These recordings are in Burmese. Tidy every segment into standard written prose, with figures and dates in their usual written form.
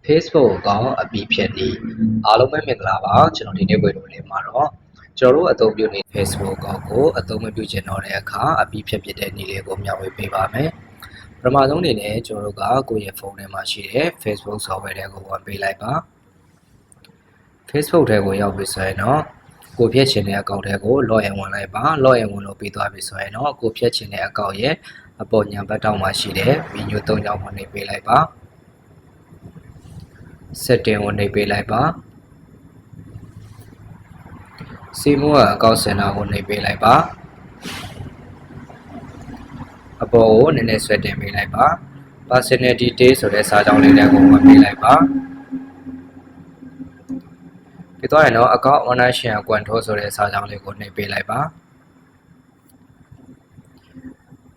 Facebook ကအပြီးဖြစ်နေအားလုံးပဲမင်္ဂလာပါကျွန်တော်ဒီနေ့ဝေလို့လေးမှာတော့ကျွန်တော်တို့အသုံးပြုနေ Facebook ကိုအသုံးမပြုချင်တော့တဲ့အခါအပြီးဖြစ်တဲ့နည်းလေးကိုမျှဝေပေးပါမယ်ပထမဆုံးအနေနဲ့ကျွန်တော်တို့ကကိုယ့်ရဲ့ဖုန်းထဲမှာရှိတဲ့ Facebook software တွေကိုဝင်ပေးလိုက်ပါ Facebook ထဲကိုရောက်ပြီဆိုရင်တော့ကိုဖြည့်ချင်တဲ့အကောင့်တွေကို login ဝင်လိုက်ပါ login ဝင်လို့ပြီးသွားပြီဆိုရင်တော့ကိုဖြည့်ချင်တဲ့အကောင့်ရဲ့အပေါ်ညာဘက်တောက်မှာရှိတဲ့ menu ၃ကြောင်းဝင်နေပေးလိုက်ပါ setting ကိုနှိပ်ပေးလိုက်ပါစီမိုးအကောင့်စင်တာကိုနှိပ်ပေးလိုက်ပါအပေါ်ကိုနည်းနည်းဆွဲတင်ပေးလိုက်ပါ personal detail ဆိုတဲ့စာကြောင်းလေးတွေကိုဝင်ပေးလိုက်ပါပြီးတော့ရင်တော့အကောင့် ownership and control ဆိုတဲ့စာကြောင်းလေးကိုနှိပ်ပေးလိုက်ပါ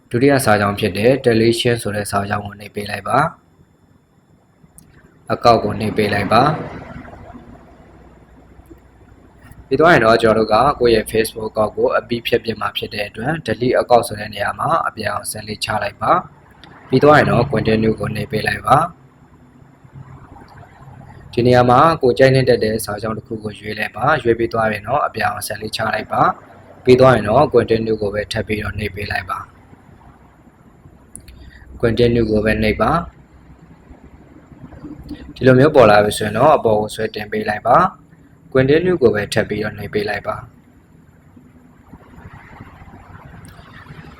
ဒုတိယစာကြောင်းဖြစ်တဲ့ deletion ဆိုတဲ့စာကြောင်းကိုနှိပ်ပေးလိုက်ပါအကောင့်ကိုနှိပ်ပေးလိုက်ပါပြီးတော့ရင်တော့ကျွန်တော်တို့ကကိုယ့်ရဲ့ Facebook အကောင့်ကိုအပြီးဖြတ်ပြမှာဖြစ်တဲ့အတွက် delete အကောင့်ဆိုတဲ့နေရာမှာအပြောင်းဆက်လေးချလိုက်ပါပြီးတော့ရင်တော့ continue ကိုနှိပ်ပေးလိုက်ပါဒီနေရာမှာကိုကြိုက်နေတဲ့စာကြောင်းတစ်ခုကိုရွေးလိုက်ပါရွေးပြီးသွားရင်တော့အပြောင်းဆက်လေးချလိုက်ပါပြီးတော့ရင်တော့ continue ကိုပဲထပ်ပြီးတော့နှိပ်ပေးလိုက်ပါ continue ကိုပဲနှိပ်ပါဒီလိုမျိုးပေါ်လာပြီဆိုရင်တော့အပေါ်ကိုဆွဲတင်ပေးလိုက်ပါ continue ကိုပဲထပ်ပြီးတော့နှိပ်ပေးလိုက်ပါ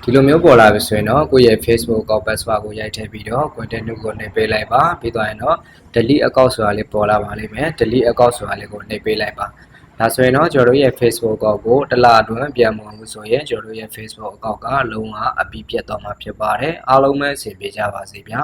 ဒီလိုမျိုးပေါ်လာပြီဆိုရင်တော့ကိုယ့်ရဲ့ Facebook အကောင့် password ကိုရိုက်ထည့်ပြီးတော့ continue ကိုနှိပ်ပေးလိုက်ပါပြီးတော့ရင်တော့ delete အကောင့်ဆိုတာလေးပေါ်လာပါလိမ့်မယ် delete အကောင့်ဆိုတာလေးကိုနှိပ်ပေးလိုက်ပါဒါဆိုရင်တော့ကျွန်တော်တို့ရဲ့ Facebook အကောင့်ကိုတစ်လအတွင်းပြန်မဝင်ဘူးဆိုရင်ကျွန်တော်တို့ရဲ့ Facebook အကောင့်ကလုံးဝအပြီးပြတ်သွားမှာဖြစ်ပါတယ်အားလုံးပဲအဆင်ပြေကြပါစေဗျာ